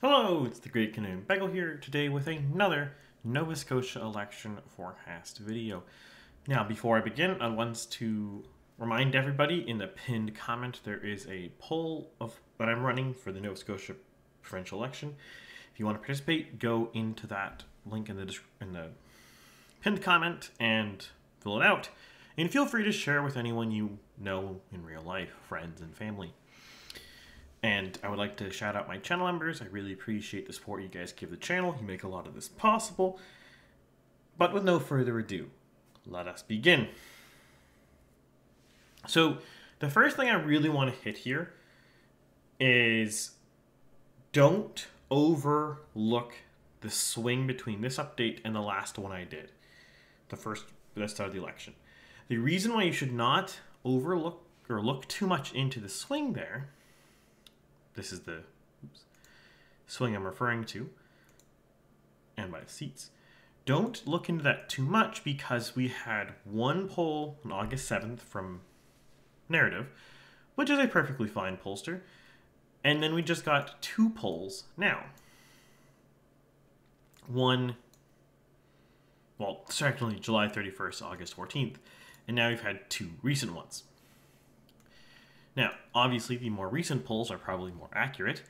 Hello, it's the Great Canoe Bagel here today with another Nova Scotia election forecast video. Now, before I begin, I want to remind everybody in the pinned comment there is a poll that I'm running for the Nova Scotia provincial election. If you want to participate, go into that link in the pinned comment and fill it out. And feel free to share with anyone you know in real life, friends and family. And I would like to shout out my channel members. I really appreciate the support you guys give the channel. You make a lot of this possible. But with no further ado, let us begin. So the first thing I really want to hit here is don't overlook the swing between this update and the last one I did. The start of the election. The reason why you should not overlook or look too much into the swing there, this is the swing I'm referring to, and by the seats. Don't look into that too much because we had one poll on August 7th from Narrative, which is a perfectly fine pollster, and then we just got two polls now. One, well, certainly July 31st, August 14th, and now we've had two recent ones. Now, obviously, the more recent polls are probably more accurate,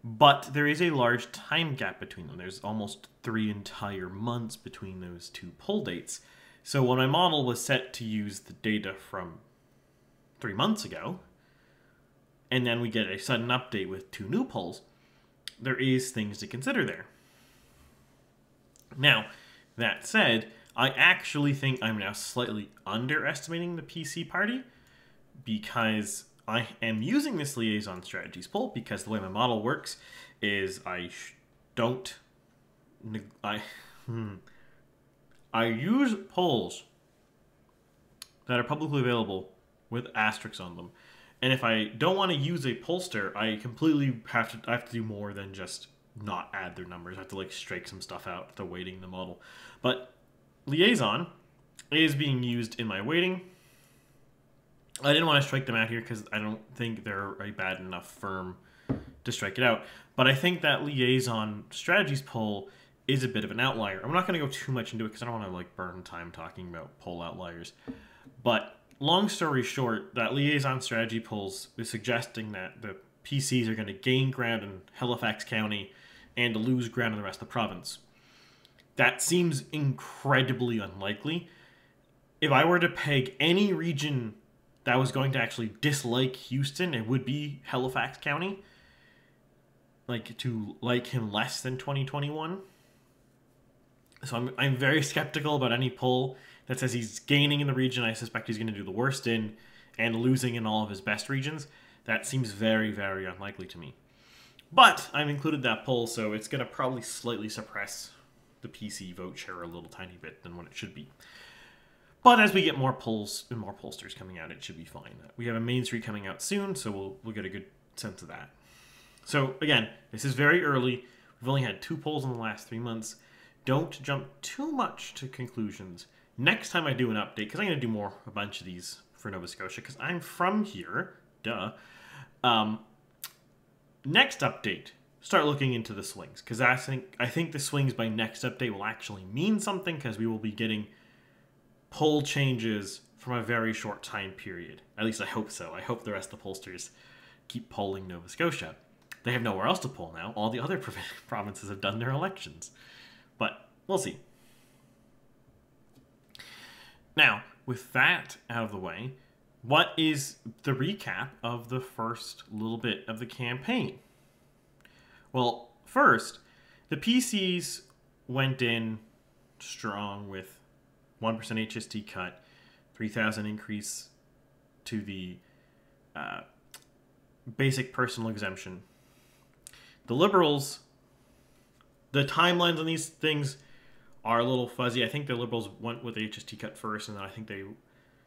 but there is a large time gap between them. There's almost 3 entire months between those two poll dates. So when my model was set to use the data from 3 months ago, and then we get a sudden update with two new polls, there is things to consider there. Now, that said, I actually think I'm now slightly underestimating the PC party because I am using this liaison strategies poll because the way my model works is I use polls that are publicly available with asterisks on them. And if I don't want to use a pollster, I completely have to do more than just not add their numbers. I have to like strike some stuff out, the weighting in the model. But liaison is being used in my weighting. I didn't want to strike them out here because I don't think they're a bad enough firm to strike it out. But I think that liaison strategies poll is a bit of an outlier. I'm not going to go too much into it because I don't want to like burn time talking about poll outliers. But long story short, that liaison strategy polls is suggesting that the PCs are going to gain ground in Halifax County and lose ground in the rest of the province. That seems incredibly unlikely. If I were to peg any region that was going to actually dislike Houston, it would be Halifax County. To like him less than 2021. So I'm very skeptical about any poll that says he's gaining in the region I suspect he's going to do the worst in and losing in all of his best regions. That seems very, very unlikely to me. But I've included that poll, so it's going to probably slightly suppress the PC vote share a little tiny bit than what it should be. But as we get more polls and more pollsters coming out, it should be fine. We have a Main Street coming out soon, so we'll get a good sense of that. So again, this is very early. We've only had two polls in the last 3 months. Don't jump too much to conclusions. Next time I do an update, because I'm going to do a bunch of these for Nova Scotia, because I'm from here, duh. Next update, start looking into the swings, because I think the swings by next update will actually mean something, because we will be getting poll changes from a very short time period. At least I hope so. I hope the rest of the pollsters keep polling Nova Scotia. They have nowhere else to poll now. All the other provinces have done their elections. But we'll see. Now, with that out of the way, what is the recap of the first little bit of the campaign? Well, first, the PCs went in strong with 1% HST cut, 3,000 increase to the basic personal exemption. The Liberals, the timelines on these things are a little fuzzy. I think the Liberals went with the HST cut first, and then I think they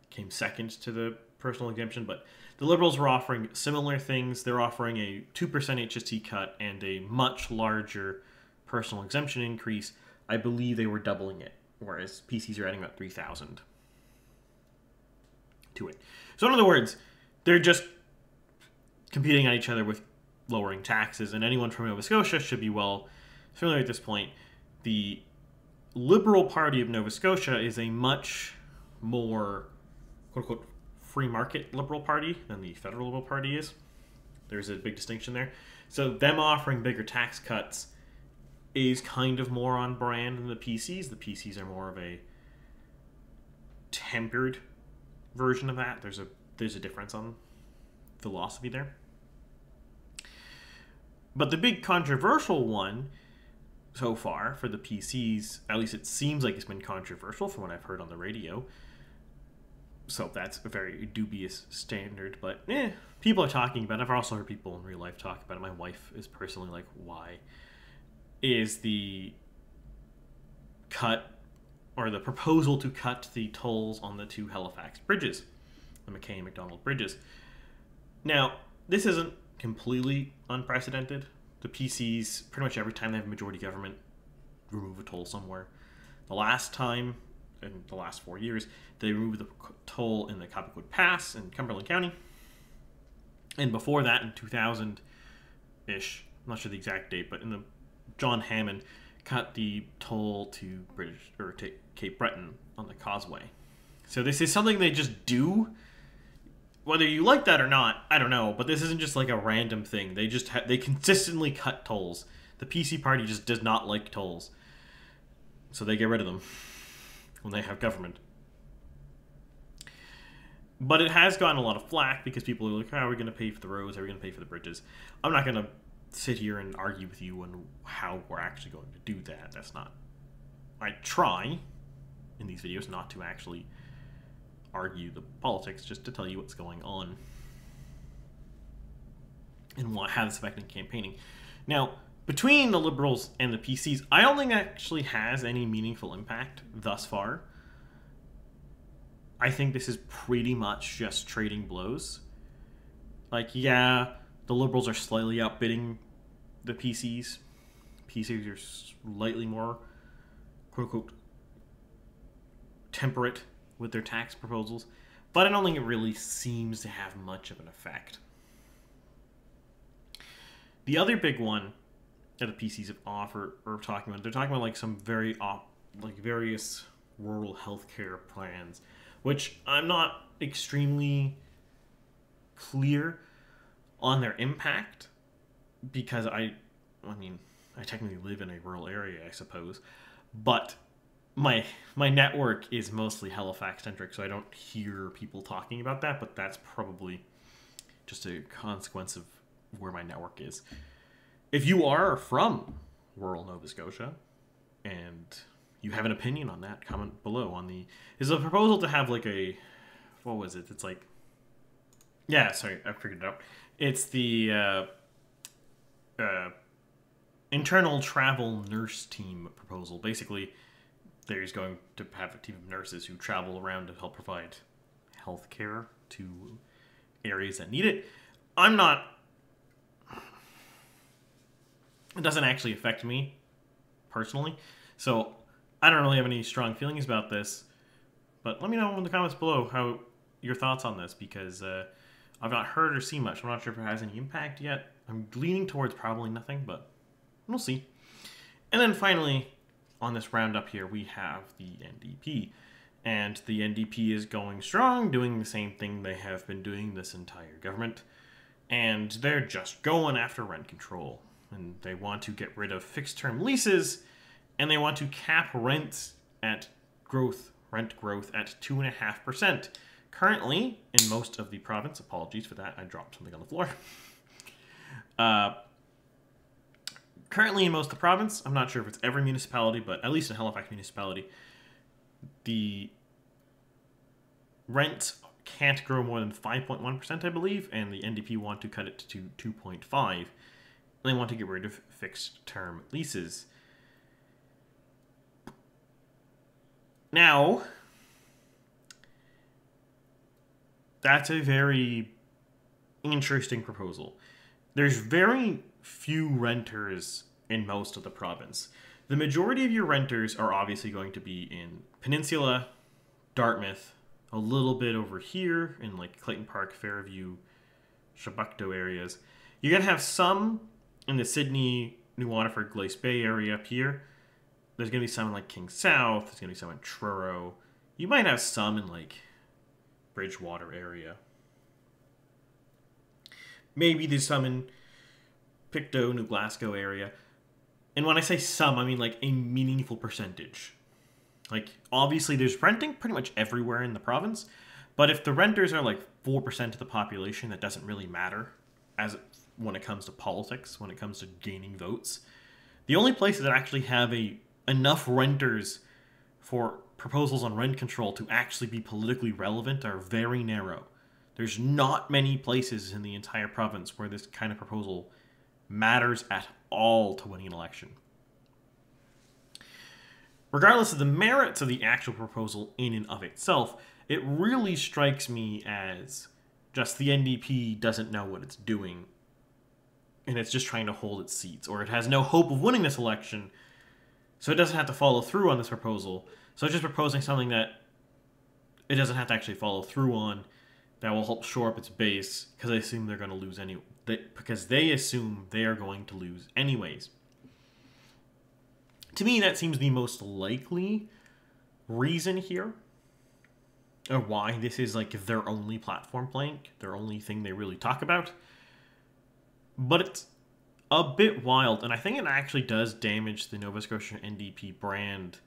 came second to the personal exemption. But the Liberals were offering similar things. They're offering a 2% HST cut and a much larger personal exemption increase. I believe they were doubling it, whereas PCs are adding about 3,000 to it. So in other words, they're just competing on each other with lowering taxes, and anyone from Nova Scotia should be well familiar at this point. The Liberal Party of Nova Scotia is a much more, quote-unquote, free market Liberal Party than the Federal Liberal Party is. There's a big distinction there. So them offering bigger tax cuts is kind of more on brand than the PCs. The PCs are more of a tempered version of that. There's a difference on philosophy there. But the big controversial one so far for the PCs, at least it seems like it's been controversial from what I've heard on the radio. So that's a very dubious standard, but people are talking about it. I've also heard people in real life talk about it. My wife is personally like, why? Is the cut, or the proposal to cut the tolls on the two Halifax bridges, the McKay and McDonald bridges. Now, this isn't completely unprecedented. The PCs, pretty much every time they have a majority government, remove a toll somewhere. The last time, in the last 4 years, they removed the toll in the Cobequid Pass in Cumberland County. And before that, in 2000-ish, I'm not sure the exact date, but in the John Hammond cut the toll to Cape Breton on the Causeway. So this is something they just do. Whether you like that or not, I don't know, but this isn't just like a random thing. They just they consistently cut tolls. The PC party just does not like tolls. So they get rid of them when they have government. But it has gotten a lot of flack because people are like, how are we going to pay for the roads? How are we going to pay for the bridges? I'm not going to sit here and argue with you on how we're actually going to do that. That's not... I try in these videos not to actually argue the politics, just to tell you what's going on and how this affecting campaigning. Now, between the Liberals and the PCs, I don't think it actually has any meaningful impact thus far. I think this is pretty much just trading blows. Like, yeah, the Liberals are slightly outbidding the PCs. PCs are slightly more, quote-unquote, temperate with their tax proposals, but I don't think it really seems to have much of an effect. The other big one that the PCs have offered or talking about, they're talking about like some various rural healthcare plans, which I'm not extremely clear on their impact because I technically live in a rural area, I suppose, but my network is mostly Halifax centric, so I don't hear people talking about that, but that's probably just a consequence of where my network is. If you are from rural Nova Scotia and you have an opinion on that, comment below on the... Is a proposal to have like a... What was it? It's like... Yeah, sorry, I figured it out. It's the internal travel nurse team proposal. Basically, there's going to have a team of nurses who travel around to help provide health care to areas that need it. I'm not... It doesn't actually affect me personally, so I don't really have any strong feelings about this. But let me know in the comments below how your thoughts on this, because I've not heard or seen much. I'm not sure if it has any impact yet. I'm leaning towards probably nothing, but we'll see. And then finally, on this roundup here, we have the NDP. And the NDP is going strong, doing the same thing they have been doing this entire government. And they're just going after rent control. And they want to get rid of fixed-term leases, and they want to cap rent growth at 2.5%. Currently, in most of the province, apologies for that, I dropped something on the floor. Currently in most of the province, I'm not sure if it's every municipality, but at least in Halifax municipality, the rent can't grow more than 5.1%, I believe, and the NDP want to cut it to 2.5%. They want to get rid of fixed-term leases. Now, that's a very interesting proposal. There's very few renters in most of the province. The majority of your renters are obviously going to be in Peninsula, Dartmouth, a little bit over here in like Clayton Park, Fairview, Chebucto areas. You're going to have some in the Sydney, New Waterford, Glace Bay area up here. There's going to be some in like King South. There's going to be some in Truro. You might have some in like Bridgewater area. Maybe there's some in Pictou, New Glasgow area. And when I say some, I mean like a meaningful percentage. Like, obviously there's renting pretty much everywhere in the province, but if the renters are like 4% of the population, that doesn't really matter when it comes to politics, when it comes to gaining votes. The only places that actually have enough renters for proposals on rent control to actually be politically relevant are very narrow. There's not many places in the entire province where this kind of proposal matters at all to winning an election. Regardless of the merits of the actual proposal in and of itself, it really strikes me as just the NDP doesn't know what it's doing, and it's just trying to hold its seats, or it has no hope of winning this election, so it doesn't have to follow through on this proposal. So it's just proposing something that it doesn't have to actually follow through on, that will help shore up its base, because they assume they're going to lose because they assume they are going to lose anyways. To me, that seems the most likely reason here, or why this is like their only platform plank, their only thing they really talk about. But it's a bit wild, and I think it actually does damage the Nova Scotia NDP brand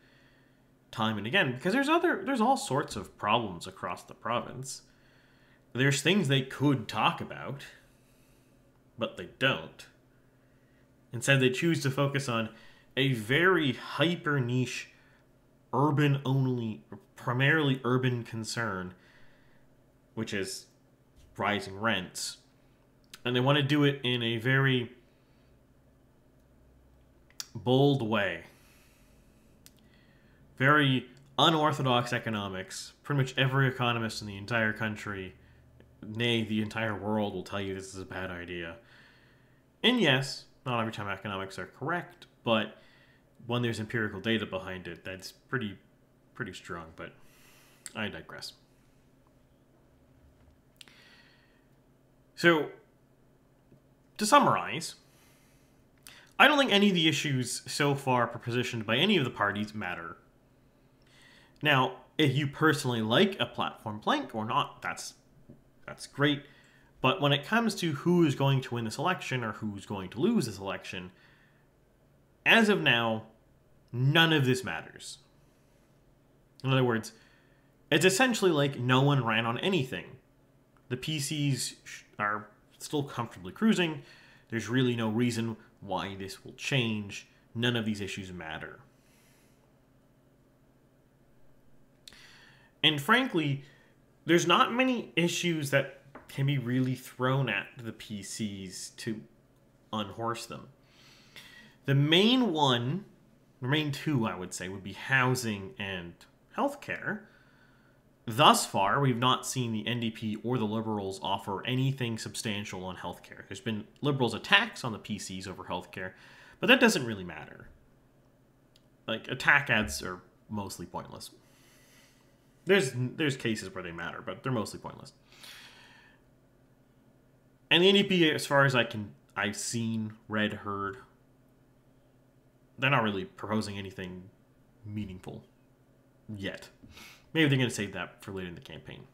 time and again, because there's all sorts of problems across the province. There's things they could talk about, but they don't. Instead, they choose to focus on a very hyper niche, urban only, primarily urban concern, which is rising rents. And they want to do it in a very bold way. Very unorthodox economics. Pretty much every economist in the entire country, nay, the entire world, will tell you this is a bad idea. And yes, not every time economics are correct, but when there's empirical data behind it, that's pretty strong, but I digress. So, to summarize, I don't think any of the issues so far propositioned by any of the parties matter. Now, if you personally like a platform plank or not, that's great. But when it comes to who is going to win this election or who's going to lose this election, as of now, none of this matters. In other words, it's essentially like no one ran on anything. The PCs are still comfortably cruising. There's really no reason why this will change. None of these issues matter. And frankly, there's not many issues that can be really thrown at the PCs to unhorse them. The main two, I would say, would be housing and healthcare. Thus far, we've not seen the NDP or the Liberals offer anything substantial on healthcare. There's been Liberals' attacks on the PCs over healthcare, but that doesn't really matter. Like, attack ads are mostly pointless. There's cases where they matter, but they're mostly pointless. And the NDP, as far as I've seen, read, heard, they're not really proposing anything meaningful yet. Maybe they're going to save that for later in the campaign.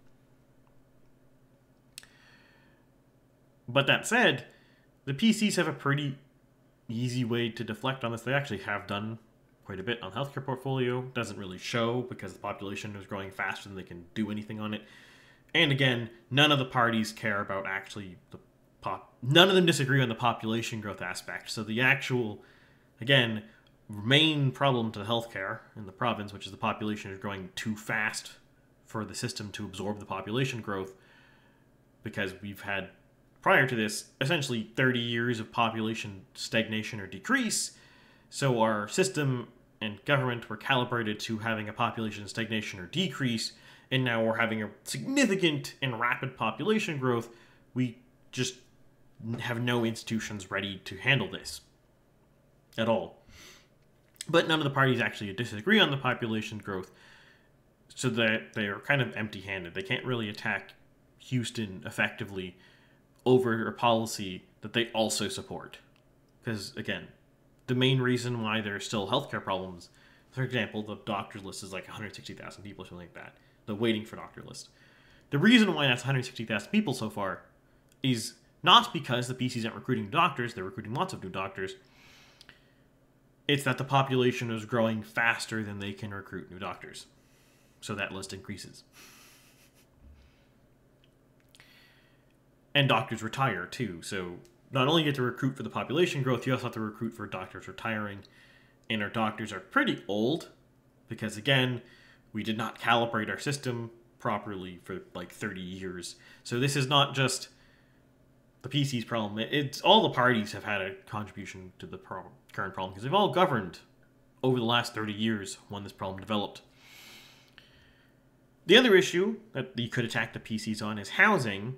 But that said, the PCs have a pretty easy way to deflect on this. They actually have done quite a bit on healthcare portfolio. Doesn't really show because the population is growing faster than they can do anything on it. And again, none of the parties care about actually none of them disagree on the population growth aspect. So the actual, again, main problem to healthcare in the province, which is the population is growing too fast for the system to absorb the population growth, because we've had, prior to this, essentially 30 years of population stagnation or decrease. So our system and government were calibrated to having a population stagnation or decrease, and now we're having a significant and rapid population growth. We just have no institutions ready to handle this at all. But none of the parties actually disagree on the population growth, so that they are kind of empty-handed. They can't really attack Houston effectively over a policy that they also support. Because, again, the main reason why there are still healthcare problems, for example, the doctor list is like 160,000 people or something like that. The waiting for doctor list. The reason why that's 160,000 people so far is not because the PCs aren't recruiting doctors, they're recruiting lots of new doctors. It's that the population is growing faster than they can recruit new doctors. So that list increases. And doctors retire too. So not only get to recruit for the population growth, you also have to recruit for doctors retiring. And our doctors are pretty old because, again, we did not calibrate our system properly for like 30 years. So this is not just the PC's problem. It's all the parties have had a contribution to the current problem because they've all governed over the last 30 years when this problem developed. The other issue that you could attack the PCs on is housing,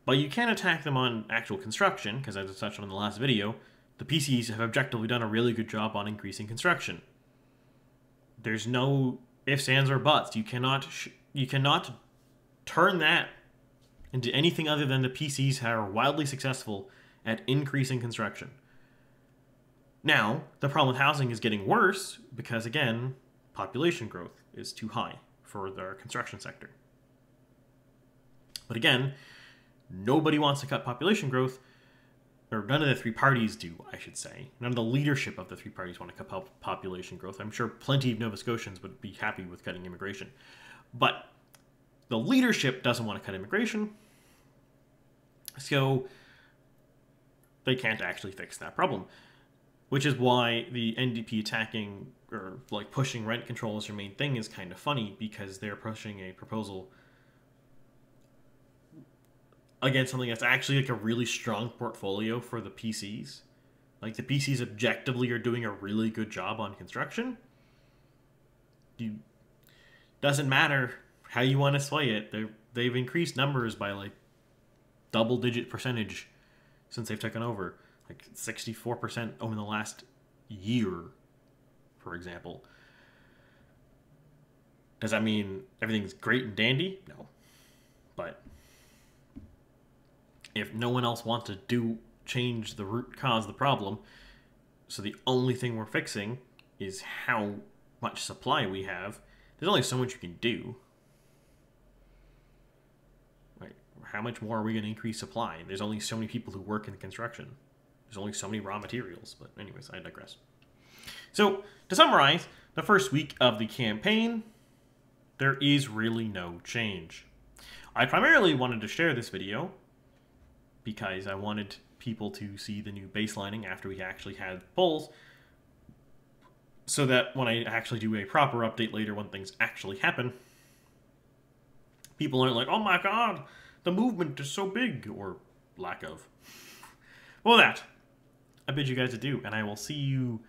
but you can't attack them on actual construction because, as I touched on in the last video, the PCs have objectively done a really good job on increasing construction. There's no ifs, ands, or buts. You cannot turn that into anything other than the PCs are wildly successful at increasing construction. Now, the problem with housing is getting worse because, again, population growth is too high for the construction sector. But again, nobody wants to cut population growth, or none of the three parties do, I should say. None of the leadership of the three parties want to cut population growth. I'm sure plenty of Nova Scotians would be happy with cutting immigration. But the leadership doesn't want to cut immigration, so they can't actually fix that problem. Which is why the NDP attacking or like pushing rent control as their main thing is kind of funny, because they're pushing a proposal against something that's actually like a really strong portfolio for the PCs. Like the PCs objectively are doing a really good job on construction. Doesn't matter how you want to sway it. They've increased numbers by like double-digit percentage since they've taken over. Like 64% over the last year, for example. Does that mean everything's great and dandy? No. But if no one else wants to change the root cause of the problem, so the only thing we're fixing is how much supply we have, there's only so much you can do. Right? How much more are we going to increase supply? There's only so many people who work in construction. There's only so many raw materials. But anyways, I digress. So, to summarize, the first week of the campaign, there is really no change. I primarily wanted to share this video because I wanted people to see the new baselining after we actually had polls, so that when I actually do a proper update later when things actually happen, people aren't like, oh my god, the movement is so big, or lack of. Well, that I bid you guys adieu, and I will see you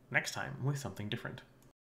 next time with something different.